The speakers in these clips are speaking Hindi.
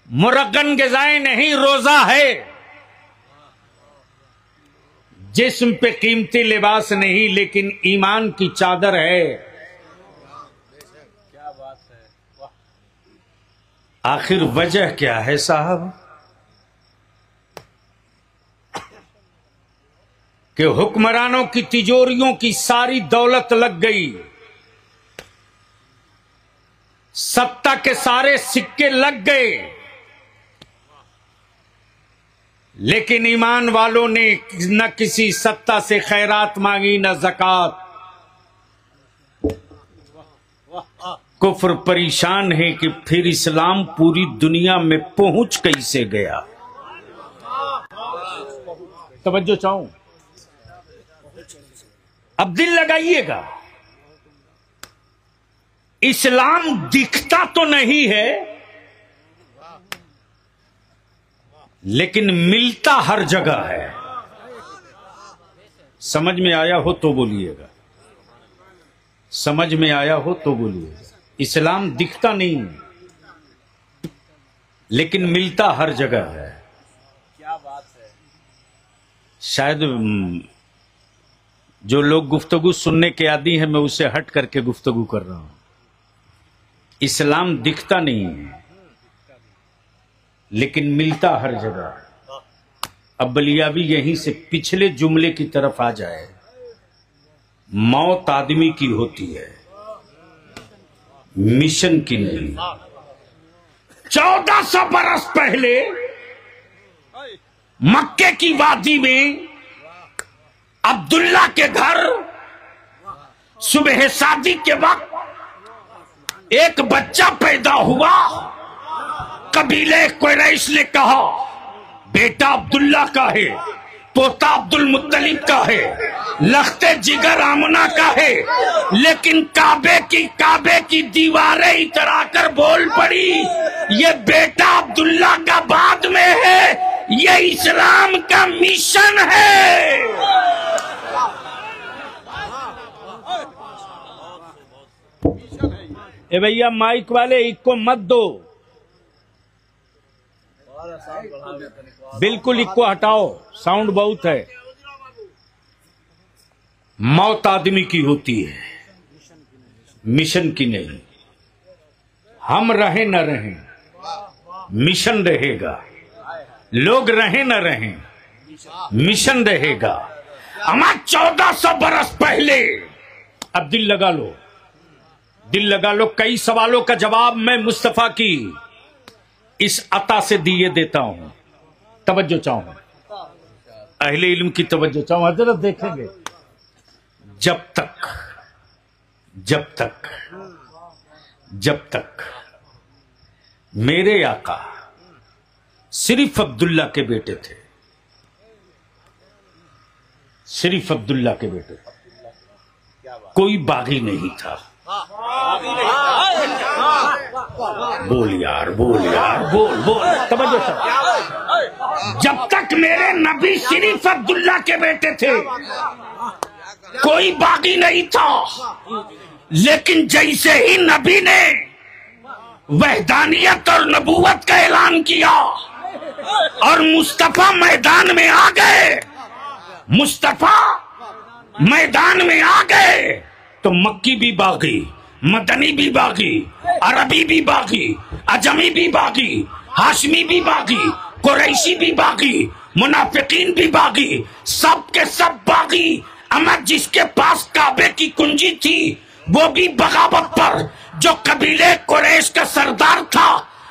मुरगन ग़िज़ाएं नहीं रोजा है, जिस्म पे कीमती लिबास नहीं लेकिन ईमान की चादर है। क्या बात है, वाह। आखिर वजह क्या है साहब कि हुक्मरानों की तिजोरियों की सारी दौलत लग गई, सत्ता के सारे सिक्के लग गए, लेकिन ईमान वालों ने न किसी सत्ता से खैरात मांगी न ज़कात। कुफ्र परेशान है कि फिर इस्लाम पूरी दुनिया में पहुंच कैसे गया। तवज्जो चाहूं, अब दिल लगाइएगा, इस्लाम दिखता तो नहीं है लेकिन मिलता हर जगह है। समझ में आया हो तो बोलिएगा, समझ में आया हो तो बोलिएगा। इस्लाम दिखता नहीं है लेकिन मिलता हर जगह है। क्या बात है। शायद जो लोग गुफ्तगू सुनने के आदी हैं, मैं उससे हट करके गुफ्तगू कर रहा हूं। इस्लाम दिखता नहीं है लेकिन मिलता हर जगह। अब बलियावी यहीं से पिछले जुमले की तरफ आ जाए। मौत आदमी की होती है, मिशन की नहीं। 1400 बरस पहले मक्के की वादी में अब्दुल्ला के घर सुबह शादी के वक्त एक बच्चा पैदा हुआ। कबीले कुरैश ने कहा बेटा अब्दुल्ला का है, पोता अब्दुल मुत्तलिब का है, लख्ते जिगर आमना का है, लेकिन काबे की दीवारें इतरा कर बोल पड़ी ये बेटा अब्दुल्ला का बाद में है, ये इस्लाम का मिशन है। ए भैया माइक वाले इको मत दो, बिल्कुल इको हटाओ, साउंड बहुत है। मौत आदमी की होती है, मिशन की नहीं। हम रहे न रहें मिशन रहेगा, लोग रहे न रहें मिशन रहेगा। हमारा 1400 बरस पहले, अब दिल लगा लो, दिल लगा लो। कई सवालों का जवाब मैं मुस्तफा की इस अता से दिए देता हूं। तवज्जो चाहूं, अहले इल्म की तवज्जो चाहूं। हजरत देखेंगे, जब तक मेरे आका सिर्फ अब्दुल्ला के बेटे थे, सिर्फ अब्दुल्ला के बेटे थे, कोई बागी नहीं था। बोल यार, बोल यार, बोल बोल, तवज्जो चाहूं। जब तक मेरे नबी सिर्फ अब्दुल्ला के बेटे थे, कोई बागी नहीं था। लेकिन जैसे ही नबी ने वहदानियत और नबूवत का ऐलान किया और मुस्तफा मैदान में आ गए, मुस्तफा मैदान में आ गए, तो मक्की भी बागी, मदनी भी बागी, अरबी भी बागी, अजमी भी बागी, हाशमी भी बागी, कुरैशी भी बागी, मुनाफिकीन भी बागी, सब के सब बागी। अमर जिसके पास काबे की कुंजी थी वो भी बगावत पर, जो कबीले कुरैश का सरदार था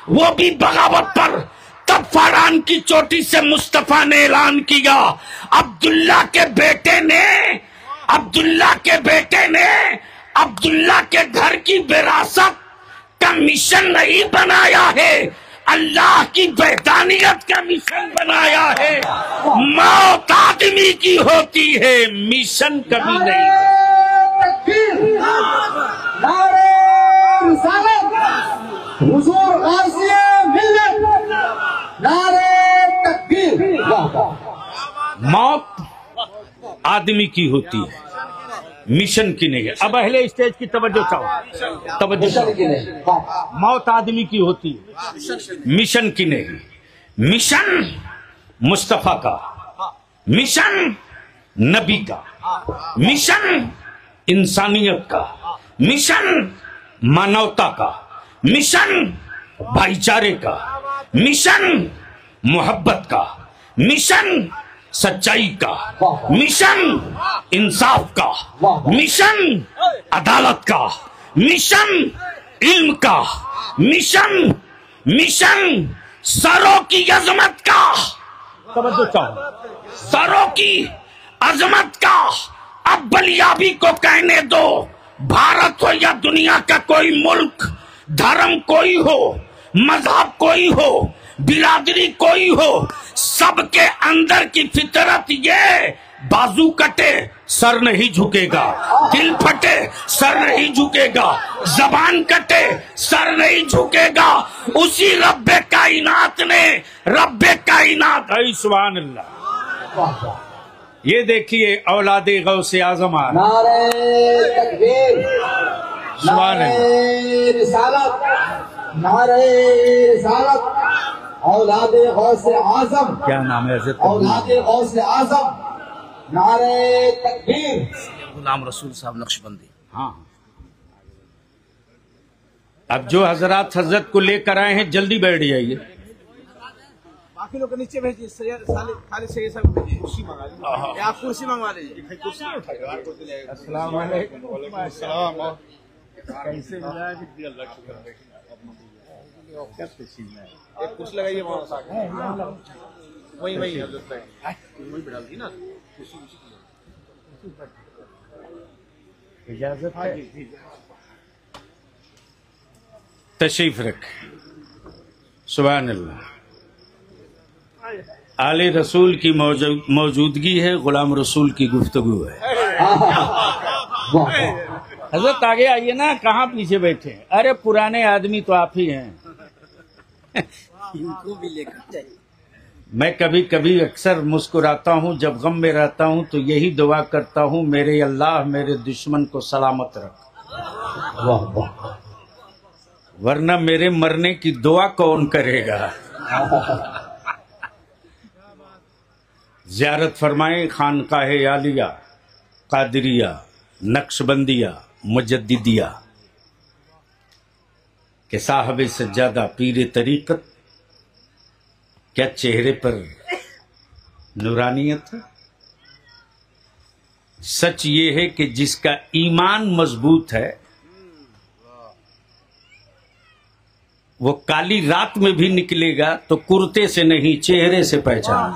वो भी बगावत पर। तब फरहान की चोटी से मुस्तफा ने ऐलान किया, अब्दुल्ला के बेटे ने घर की विरासत का मिशन नहीं बनाया है, अल्लाह की वहदानियत का मिशन बनाया है। मौत आदमी की होती है, मिशन कभी नहीं। मौत आदमी की होती है, मिशन की नहीं है। अब अहले स्टेज की तवज्जो चाहो, तवज्जो चाहो। मौत आदमी की होती है, मिशन की नहीं। मिशन मुस्तफा का, मिशन नबी का, मिशन इंसानियत का, मिशन मानवता का, मिशन भाईचारे का, मिशन मोहब्बत का, मिशन सच्चाई का, मिशन इंसाफ का, मिशन अदालत का, मिशन इल्म का, मिशन मिशन सरों की अजमत का, तवज्जो चाहो, सरों की अजमत का। अब बलियाबी को कहने दो, भारत हो या दुनिया का कोई मुल्क, धर्म कोई हो, मजहब कोई हो, बिरादरी कोई हो, सबके अंदर की फितरत ये, बाजू कटे सर नहीं झुकेगा, दिल फटे सर नहीं झुकेगा, जबान कटे सर नहीं झुकेगा। उसी रब्बे कायनात ने, रब्बे कायनात है, सुभान अल्लाह। ये देखिए औलादे गौसे आजम आ रहा, नारे तकबीर, सुभान अल्लाह। नारे रिसालत, नारे रिसालत, औलादे गौसे आजम, क्या नाम है? औलादे गौसे आजम, नारे तकबीर। गुलाम रसूल साहब नक्शबंदी। हाँ, अब जो हजरात हजरत को लेकर आए हैं जल्दी बैठ जाइए। बाकी लोग नीचे भेजिए, खाली सही सब भेजिए, कुर्सी मंगा लीजिए, आप कुर्सी मंगवा लीजिए, कुर्सी नहीं उठाइए। अस्सलाम वालेकुम। अस्सलाम। कैसे मिला है? एक कुर्सी लगाइए वहाँ, वही वही वही बिठा दी ना। इजाजत है? तशरीफ रख। सुभान अल्लाह। आले रसूल की मौजूदगी है, गुलाम रसूल की गुफ्तगू है। हजरत आगे आइए ना, कहाँ पीछे बैठे? अरे पुराने आदमी तो आप ही हैं। इनको भी लेकर जाइए। मैं कभी कभी अक्सर मुस्कुराता हूँ, जब गम में रहता हूँ तो यही दुआ करता हूँ, मेरे अल्लाह मेरे दुश्मन को सलामत रख। वरना मेरे मरने की दुआ कौन करेगा? ज़ियारत फरमाए खानकाहे आलिया, कादरिया, नक्शबंदिया, मुजद्दिदिया के साहब सज्जादा पीर तरीकत। क्या चेहरे पर नूरानियत है? सच ये है कि जिसका ईमान मजबूत है वो काली रात में भी निकलेगा तो कुर्ते से नहीं चेहरे से पहचान।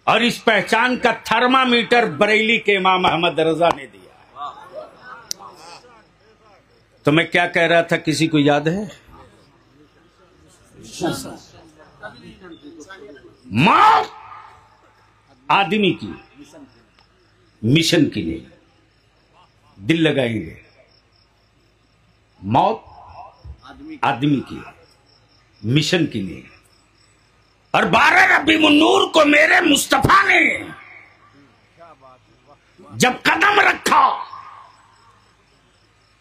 और इस पहचान का थर्मामीटर बरेली के इमाम अहमद रजा ने दिया। तो मैं क्या कह रहा था, किसी को याद है? मौत आदमी की, मिशन की नहीं। दिल लगाएंगे, मौत आदमी की, मिशन की नहीं। और 12 रबीउल नूर को मेरे मुस्तफा ने जब कदम रखा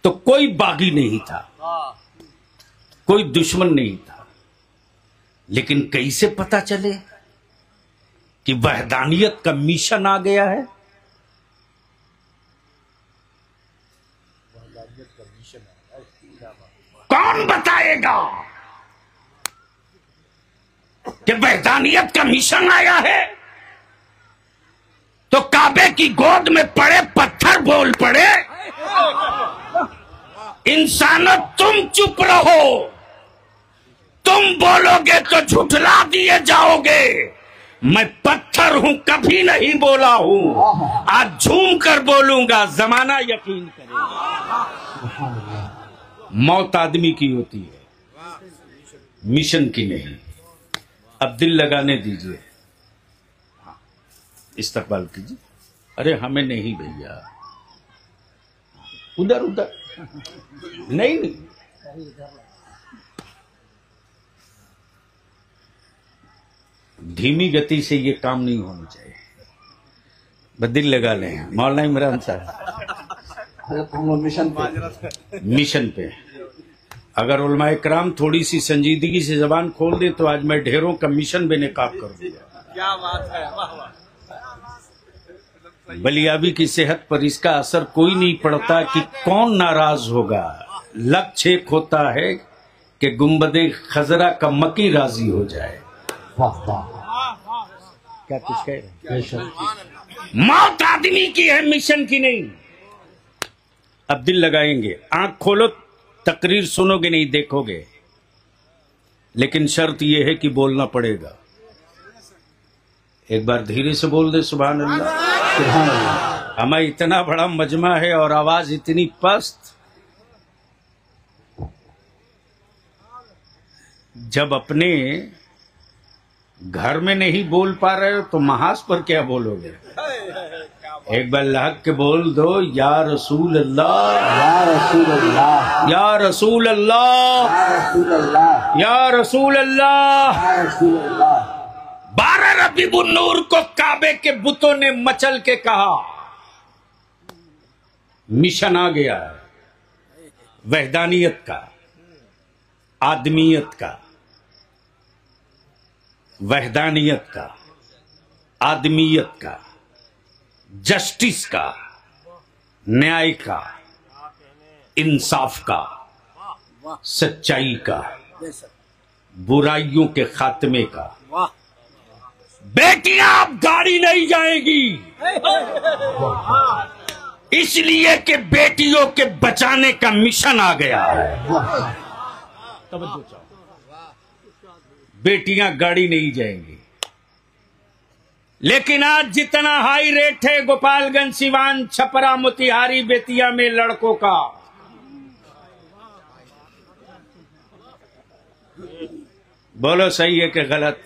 तो कोई बागी नहीं था, कोई दुश्मन नहीं था। लेकिन कैसे पता चले कि वहदानियत का मिशन आ गया है? कौन बताएगा कि वहदानियत का मिशन आया है? तो काबे की गोद में पड़े पत्थर बोल पड़े, इंसानों तुम चुप रहो, तुम बोलोगे तो झुठला दिए जाओगे। मैं पत्थर हूं, कभी नहीं बोला हूं, आज झूम कर बोलूंगा, जमाना यकीन करेगा। मौत आदमी की होती है, मिशन की नहीं। अब दिल लगाने दीजिए, इस्तकबाल कीजिए। अरे हमें नहीं भैया, उधर उधर नहीं। धीमी गति से ये काम नहीं होना चाहिए। बदिल लगा लें मौलाना इमरान साहब, हम लोग मिशन पे अगर उलमाए कराम थोड़ी सी संजीदगी से जबान खोल दे तो आज मैं ढेरों का मिशन बेनकाब कर दूंगा। क्या बात है, वाह वाह। बलियाबी की सेहत पर इसका असर कोई नहीं पड़ता कि कौन नाराज होगा। लक्ष्य एक होता है कि गुंबदे खजरा का मकी राजी हो जाए। वाह वाह, क्या कुछ कह रहे? मौत आदमी की है, मिशन की नहीं। अब दिल लगाएंगे, आंख खोलो, तकरीर सुनोगे नहीं देखोगे, लेकिन शर्त यह है कि बोलना पड़ेगा। एक बार धीरे से बोल दे सुभान अल्लाह। हमें इतना बड़ा मजमा है और आवाज इतनी पस्त, जब अपने घर में नहीं बोल पा रहे हो तो महाज पर क्या बोलोगे? एक बार लहक के बोल दो, या रसूल अल्लाह, या रसूल अल्लाह, या रसूल अल्लाह, या रसूल अल्लाह, या रसूल अल्लाह। या रसूल अल्लाह। 12 रबीउन नूर को काबे के बुतों ने मचल के कहा, मिशन आ गया है वहदानियत का, आदमियत का, वहदानियत का, आदमियत का, जस्टिस का, न्याय का, इंसाफ का, सच्चाई का, बुराइयों के खात्मे का। बेटियां अब गाड़ी नहीं जाएगी, इसलिए कि बेटियों के बचाने का मिशन आ गया है। बेटियां गाड़ी नहीं जाएंगी। लेकिन आज जितना हाई रेट है गोपालगंज, सिवान, छपरा, मोतिहारी, बेतिया में लड़कों का, बोलो सही है कि गलत?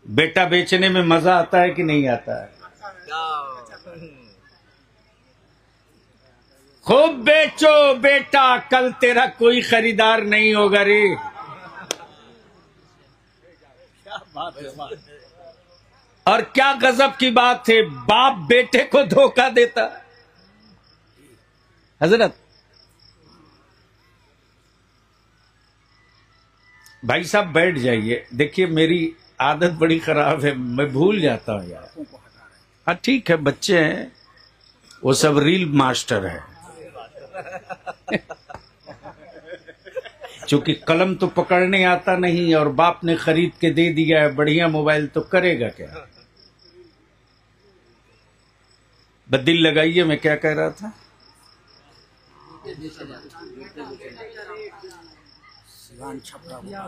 बेटा बेचने में मजा आता है कि नहीं आता है? खूब बेचो बेटा, कल तेरा कोई खरीदार नहीं होगा रे। और क्या गजब की बात है, बाप बेटे को धोखा देता। हजरत भाई साहब बैठ जाइए। देखिए मेरी आदत बड़ी खराब है, मैं भूल जाता हूं यार। हाँ ठीक है, बच्चे हैं, वो सब रील मास्टर है। चूंकि कलम तो पकड़ने आता नहीं और बाप ने खरीद के दे दिया है बढ़िया मोबाइल, तो करेगा क्या? बदिल लगाइए, मैं क्या कह रहा था?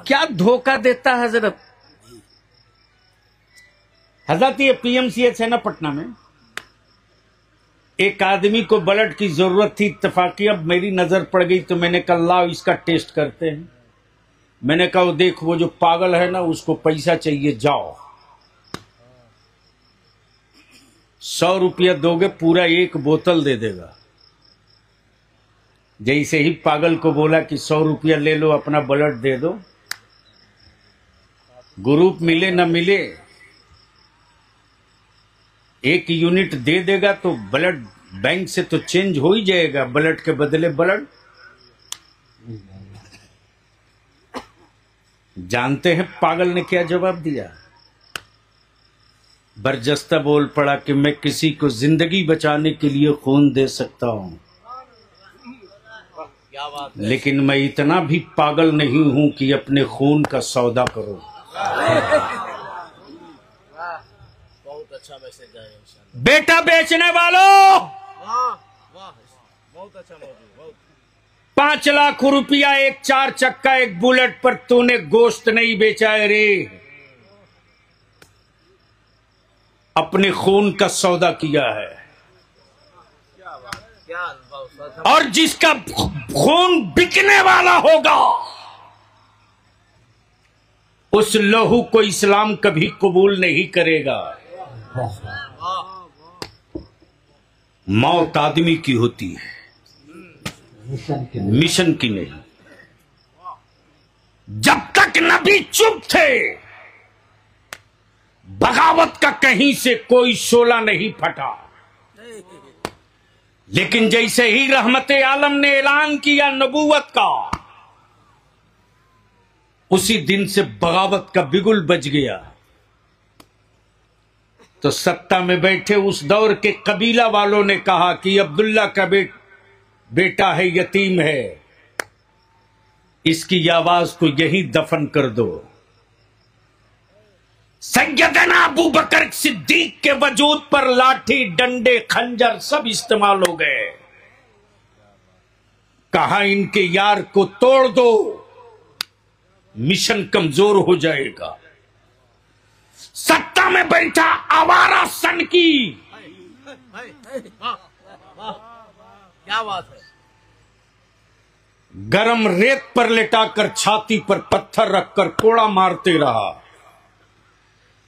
क्या धोखा देता हजरत? हजरत ये पीएमसीएच है ना पटना में, एक आदमी को ब्लड की जरूरत थी, इत्तेफाकी अब मेरी नजर पड़ गई तो मैंने कहा लाओ इसका टेस्ट करते हैं। मैंने कहा वो देख, वो जो पागल है ना उसको पैसा चाहिए, जाओ 100 रुपया दोगे पूरा एक बोतल दे देगा। जैसे ही पागल को बोला कि 100 रुपया ले लो, अपना ब्लड दे दो, ग्रुप मिले न मिले एक यूनिट दे देगा तो ब्लड बैंक से तो चेंज हो ही जाएगा, ब्लड के बदले ब्लड। जानते हैं पागल ने क्या जवाब दिया? बरजस्ता बोल पड़ा कि मैं किसी को जिंदगी बचाने के लिए खून दे सकता हूं, लेकिन मैं इतना भी पागल नहीं हूं कि अपने खून का सौदा करो। बहुत अच्छा मैसेज है। बेटा बेचने वालों, बहुत अच्छा मौजूद। 5 लाख रुपया एक 4 चक्का एक बुलेट पर तूने गोश्त नहीं बेचा है रे, अपने खून का सौदा किया है। और जिसका खून बिकने वाला होगा उस लहू को इस्लाम कभी कबूल नहीं करेगा। मौत आदमी की होती है, मिशन की नहीं। जब तक नबी चुप थे बगावत का कहीं से कोई शोला नहीं फटा। लेकिन जैसे ही रहमते आलम ने ऐलान किया नबूवत का, उसी दिन से बगावत का बिगुल बज गया। तो सत्ता में बैठे उस दौर के कबीला वालों ने कहा कि अब्दुल्ला का बेटा है, यतीम है, इसकी आवाज को यहीं दफन कर दो। सैयदना अबू बकर सिद्दीक के वजूद पर लाठी, डंडे, खंजर सब इस्तेमाल हो गए। कहा इनके यार को तोड़ दो, मिशन कमजोर हो जाएगा। सत्ता में बैठा आवारा सन की क्या बात है। गरम रेत पर लेटाकर छाती पर पत्थर रखकर कोड़ा मारते रहा।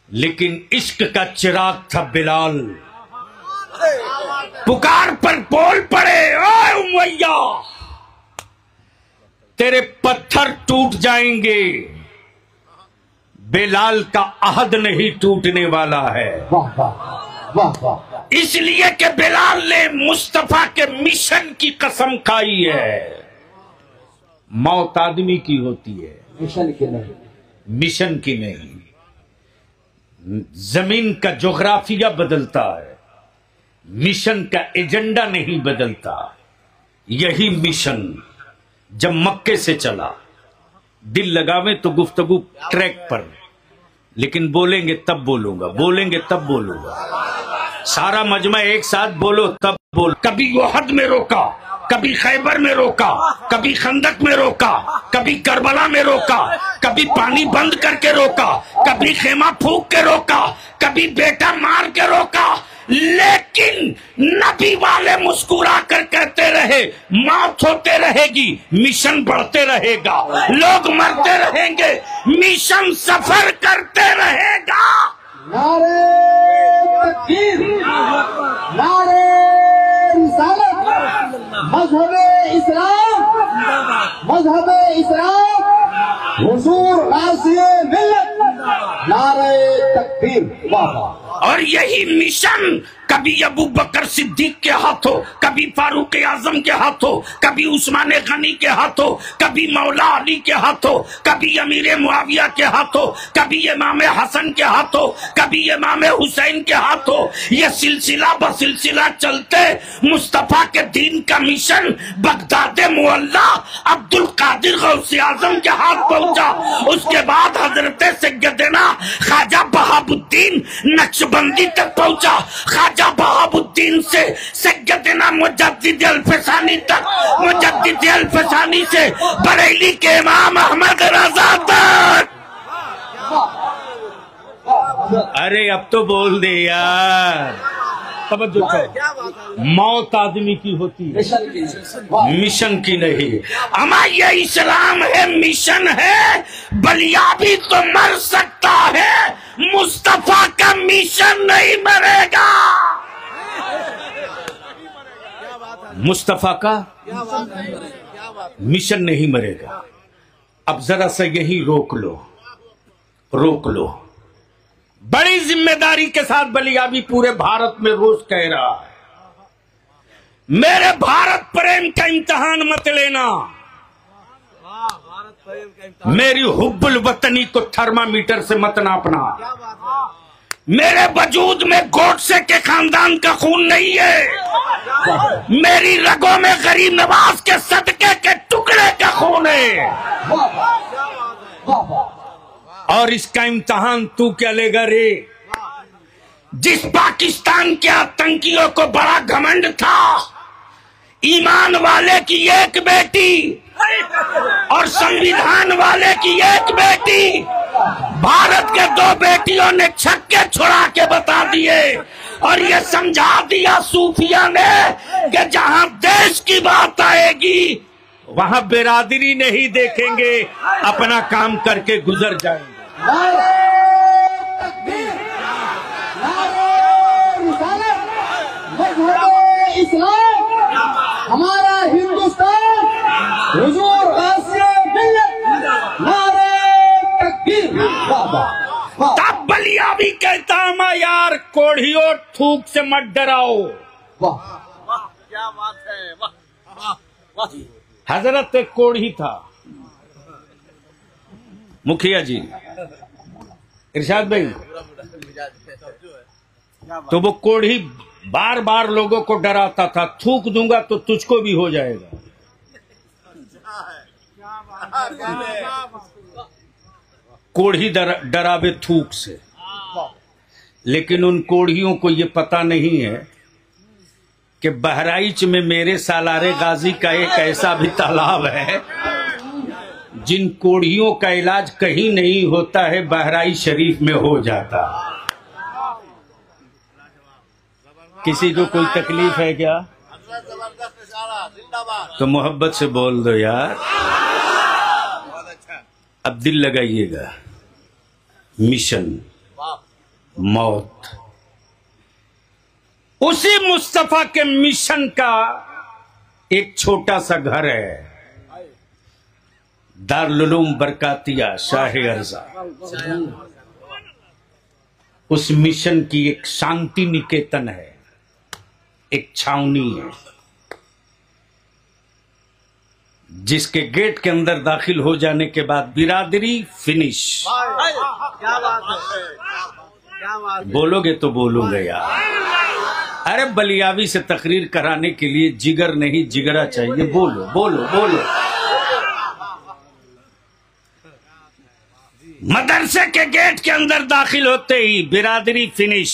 लेकिन इश्क का चिराग था बिलाल, पुकार पर बोल पड़े, ओए उमैया तेरे पत्थर टूट जाएंगे, बिलाल का अहद नहीं टूटने वाला है। वाह वाह वाह वाह। इसलिए कि बिलाल ने मुस्तफा के मिशन की कसम खाई है। मौत आदमी की होती है, मिशन की नहीं, मिशन की नहीं। जमीन का जोग्राफिया बदलता है, मिशन का एजेंडा नहीं बदलता। यही मिशन जब मक्के से चला, दिल लगावे तो गुफ्तगू ट्रैक पर, लेकिन बोलेंगे तब बोलूंगा, बोलेंगे तब बोलूंगा। सारा मजमा एक साथ बोलो तब बोल। कभी ओहद में रोका, कभी खैबर में रोका, कभी खंदक में रोका, कभी करबला में रोका, कभी पानी बंद करके रोका, कभी खेमा फूंक के रोका, कभी बेटा मार के रोका। लेकिन नबी वाले मुस्कुरा कर कहते रहे मौत होते रहेगी, मिशन बढ़ते रहेगा, लोग मरते रहेंगे, मिशन सफर करते रहेगा। नारे तकबीर, नारे रिसालत, मजहबे इस्लाम, मजहबे इस्लाम, हुजूर गाज़िए मिल्लत, नारे तकबीर। वाह वाह। और यही मिशन कभी अबू बकर सिद्दीक के हाथों, कभी फारूक आजम के हाथों, कभी उस्मान गनी के हाथों, कभी मौला अली के हाथों, कभी अमीर मुआविया के हाथों, कभी इमाम हसन के हाथों, कभी इमाम हुसैन के हाथों, यह सिलसिला बसिलसिला चलते मुस्तफा के दीन का मिशन बगदाद मुअल्ला अब्दुल कादिर गौसे आजम के हाथ पहुंचा। उसके बाद हजरत सैयदना ख्वाजा बहाबुद्दीन नक्शबंदी तक पहुंचा। ख्वाजा बहाबुद्दीन से सैयदना मुजद्दिद अल-फसानी तक, मुजद्दिद अल-फसानी से बरेली के इमाम अहमद रज़ा तक। अरे अब तो बोल दे यार, तवज्जो करो। मौत आदमी की होती है, मिशन की नहीं। हमारा ये इस्लाम है, मिशन है। बलिया भी तो मर सकता है, मुस्तफा का मिशन नहीं मरेगा। मुस्तफा का मिशन नहीं मरेगा। अब जरा सा यही रोक लो, रोक लो। बड़ी जिम्मेदारी के साथ बलियाबी पूरे भारत में रोज कह रहा है, मेरे भारत प्रेम का इम्तिहान मत लेना, मेरी हुब्बुल वतनी को थर्मामीटर से मत नापना। मेरे वजूद में गोडसे के खानदान का खून नहीं है, मेरी रगों में गरीब नवाज के सदके के टुकड़े का खून है। और इसका इम्तिहान तू क्या लेगा रे? जिस पाकिस्तान के आतंकियों को बड़ा घमंड था ईमान वाले की एक बेटी और संविधान वाले की एक बेटी, भारत के दो बेटियों ने छक्के छुड़ा के बता दिए और ये समझा दिया सूफिया ने कि जहां देश की बात आएगी वहां बिरादरी नहीं देखेंगे, अपना काम करके गुजर जाएंगे। इस्लाम हमारा हिंदुस्तान, हुजूर गाज़िए मिल्लत, नारे तकबीर। तब बलिया भी कहता मैं यार कोढ़ियों थूक से मत डराओ। वाह क्या बात है, वाह वाह। हजरत एक कोढ़ी था, मुखिया जी इरशाद भाई, तो वो कोढ़ी बार बार लोगों को डराता था, थूक दूंगा तो तुझको भी हो जाएगा। कोढ़ी डरावे थूक से, लेकिन उन कोढ़ियों को ये पता नहीं है कि बहराइच में मेरे सालारे गाजी का एक ऐसा भी तालाब है जिन कोढ़ियों का इलाज कहीं नहीं होता है, बहराइच शरीफ में हो जाता। किसी को कोई तकलीफ है क्या? तो मोहब्बत से बोल दो यार। अब दिल लगाइएगा, मिशन मौत उसी मुस्तफा के मिशन का एक छोटा सा घर है, दारुल उलूम बरकातिया शाह अर्जा। उस मिशन की एक शांति निकेतन है, एक छावनी है, जिसके गेट के अंदर दाखिल हो जाने के बाद बिरादरी फिनिश। क्या बात है, क्या बात है। बोलोगे तो बोलूंगा यार। अरे बलियावी से तकरीर कराने के लिए जिगर नहीं जिगरा चाहिए। बोलो बोलो बोलो। मदरसे के गेट के अंदर दाखिल होते ही बिरादरी फिनिश।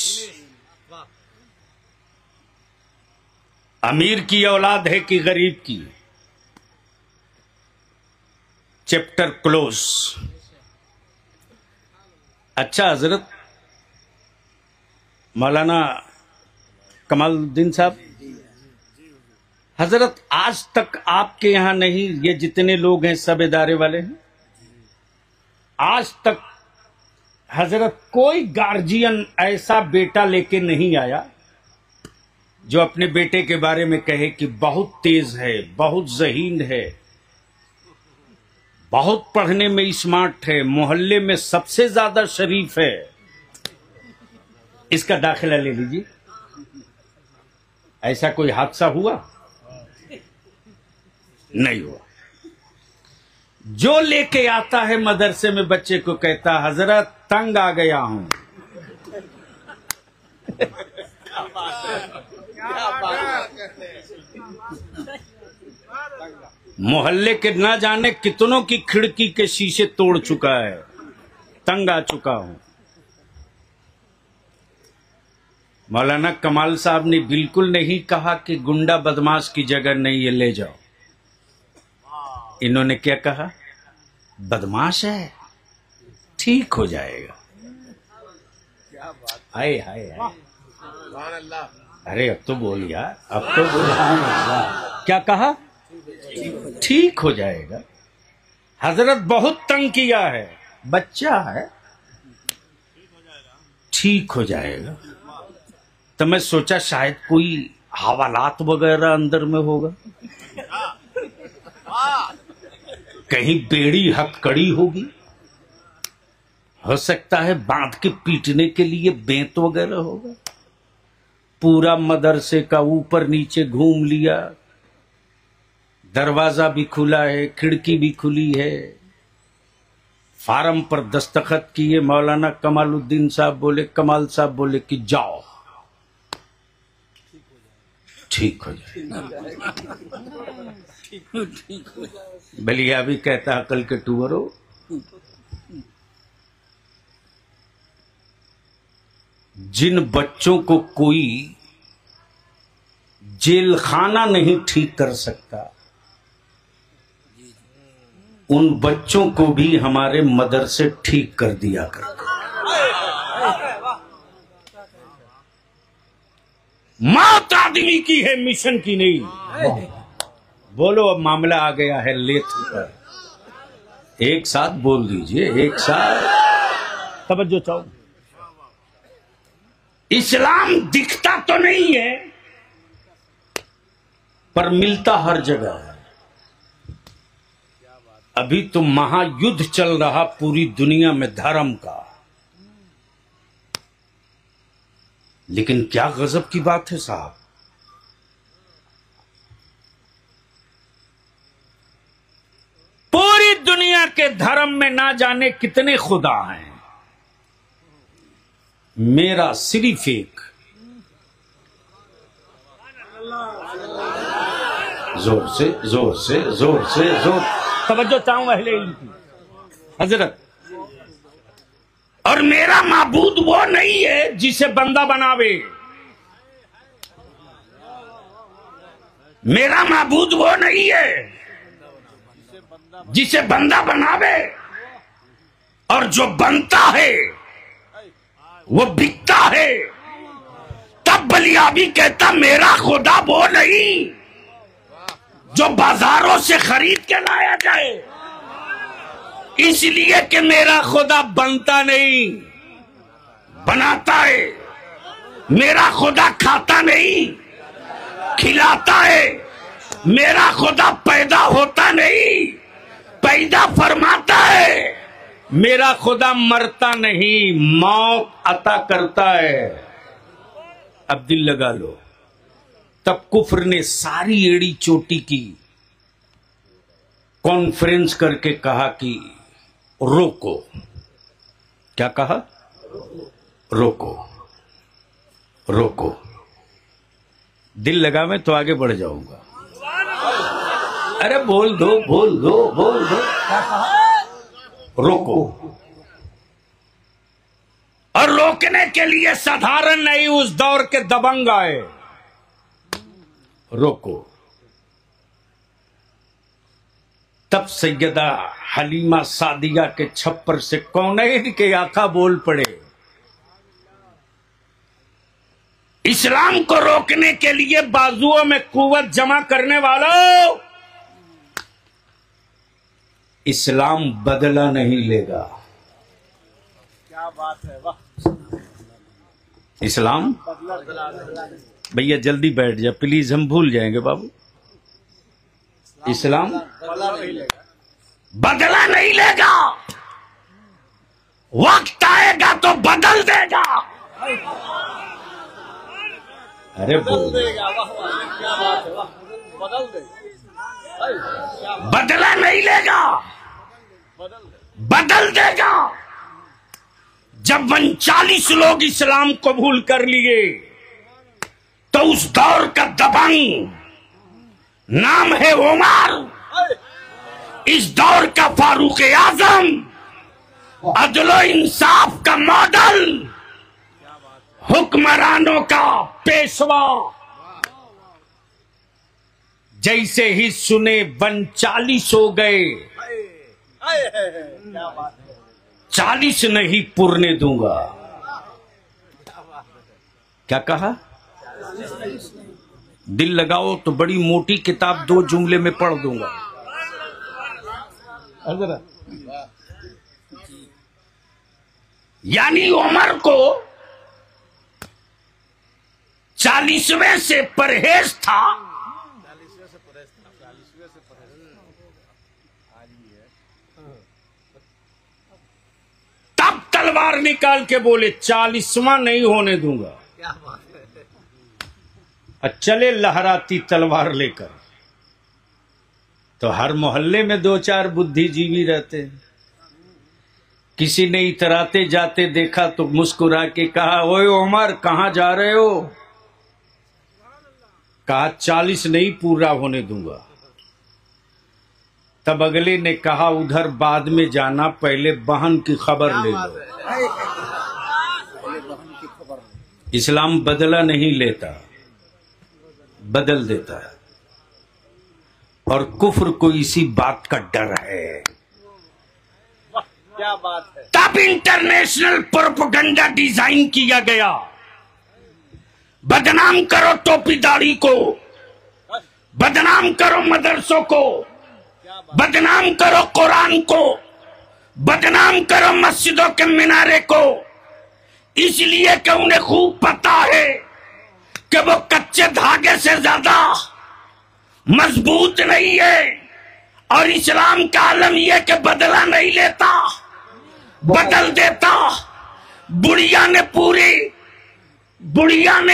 अमीर की औलाद है कि गरीब की, चैप्टर क्लोज। अच्छा हजरत मौलाना कमालुद्दीन साहब, हजरत आज तक आपके यहां नहीं, ये जितने लोग हैं सब इदारे वाले हैं, आज तक हजरत कोई गार्जियन ऐसा बेटा लेके नहीं आया जो अपने बेटे के बारे में कहे कि बहुत तेज है, बहुत ज़हीन है, बहुत पढ़ने में स्मार्ट है, मोहल्ले में सबसे ज्यादा शरीफ है, इसका दाखिला ले लीजिए। ऐसा कोई हादसा हुआ? नहीं हुआ। जो लेके आता है मदरसे में बच्चे को कहता हजरत तंग आ गया हूं। मोहल्ले के ना जाने कितनों की खिड़की के शीशे तोड़ चुका है, तंग आ चुका हूं। मौलाना कमाल साहब ने बिल्कुल नहीं कहा कि गुंडा बदमाश की जगह नहीं है, ले जाओ। इन्होंने क्या कहा? बदमाश है, ठीक हो जाएगा। हाय हाय हाय, अरे अब तो बोल यार, अब तो बोल। क्या कहा? ठीक हो जाएगा। हजरत बहुत तंग किया है, बच्चा है, ठीक हो जाएगा। तो मैं सोचा शायद कोई हवालात वगैरह अंदर में होगा, कहीं बेड़ी हथकड़ी होगी, हो सकता है बांध के पीटने के लिए बेंत वगैरह होगा। पूरा मदरसे का ऊपर नीचे घूम लिया, दरवाजा भी खुला है, खिड़की भी खुली है। फार्म पर दस्तखत किए। मौलाना कमालुद्दीन साहब बोले, कमाल साहब बोले कि जाओ, ठीक हो जाए। बलिया भी कहता अकल के टूवरो, जिन बच्चों को कोई जेल खाना नहीं ठीक कर सकता, उन बच्चों को भी हमारे मदरसे ठीक कर दिया करते। मौत आदमी की है, मिशन की नहीं। बोलो अब मामला आ गया है लेथ पर। एक साथ बोल दीजिए, एक साथ। तवज्जो चाहो। इस्लाम दिखता तो नहीं है पर मिलता हर जगह है। अभी तो महायुद्ध चल रहा पूरी दुनिया में धर्म का। लेकिन क्या गजब की बात है साहब, पूरी दुनिया के धर्म में ना जाने कितने खुदा हैं, मेरा सिर्फ एक। जोर से जोर से जोर से जोर, तवज्जो चाहूं अहले इल्म की हजरत। और मेरा माबूद वो नहीं है जिसे बंदा बनावे, मेरा माबूद वो नहीं है जिसे बंदा बनावे, और जो बनता है वो बिकता है। तब बलियाबी कहता मेरा खुदा वो नहीं जो बाजारों से खरीद के लाया जाए, इसलिए कि मेरा खुदा बनता नहीं बनाता है, मेरा खुदा खाता नहीं खिलाता है, मेरा खुदा पैदा होता नहीं पैदा फरमाता है, मेरा खुदा मरता नहीं मौत अता करता है। अब दिल लगा लो। तब कुफ्र ने सारी एड़ी चोटी की, कॉन्फ्रेंस करके कहा कि रोको। क्या कहा? रोको रोको। दिल लगा मैं तो आगे बढ़ जाऊंगा। अरे बोल दो बोल दो बोल दो। क्या कहा? रोको। और रोकने के लिए साधारण नहीं, उस दौर के दबंग आए। रोको। तब सैयदा हलीमा सादिया के छप्पर से कौनैन के आका बोल पड़े, इस्लाम को रोकने के लिए बाजुओं में कुव्वत जमा करने वालों, इस्लाम बदला नहीं लेगा। क्या बात है, वाह। इस्लाम, भैया जल्दी बैठ जा प्लीज, हम भूल जाएंगे बाबू। इस्लाम बदला नहीं लेगा, वक्त आएगा तो बदल देगा। अरे बोल देगा, वाह वाह, क्या बात है, वाह। बदल देगा, बदला नहीं लेगा, बदल देगा। जब 39 लोग इस्लाम कबूल कर लिए तो उस दौर का दबंग नाम है उमर, इस दौर का फारूक आजम, अदलो इंसाफ का मॉडल, हुक्मरानों का पेशवा। जैसे ही सुने 39 हो गए, क्या बात है, 40 नहीं पुरने दूंगा। क्या कहा? दिल लगाओ तो बड़ी मोटी किताब 2 जुमले में पढ़ दूंगा। यानी उमर को 40वें से परहेज था, तब तलवार निकाल के बोले 40वां नहीं होने दूंगा। क्या बात है। चले लहराती तलवार लेकर, तो हर मोहल्ले में 2-4 बुद्धिजीवी रहते हैं। किसी ने इतराते जाते देखा तो मुस्कुरा के कहा, ओए उमर कहां जा रहे हो? कहा 40 नहीं पूरा होने दूंगा। तब अगले ने कहा, उधर बाद में जाना, पहले बहन की खबर ले लो। इस्लाम बदला नहीं लेता, बदल देता है। और कुफ्र को इसी बात का डर है। क्या बात है। तब इंटरनेशनल प्रोपेगेंडा डिजाइन किया गया, बदनाम करो टोपी दाढ़ी को, बदनाम करो मदरसों को, बदनाम करो कुरान को, बदनाम करो मस्जिदों के मीनारे को, इसलिए कि उन्हें खूब पता है कि वो कच्चे धागे से ज्यादा मजबूत नहीं है। और इस्लाम का आलम यह कि बदला नहीं लेता, बदल देता। बुढ़िया ने पूरी बुढ़िया ने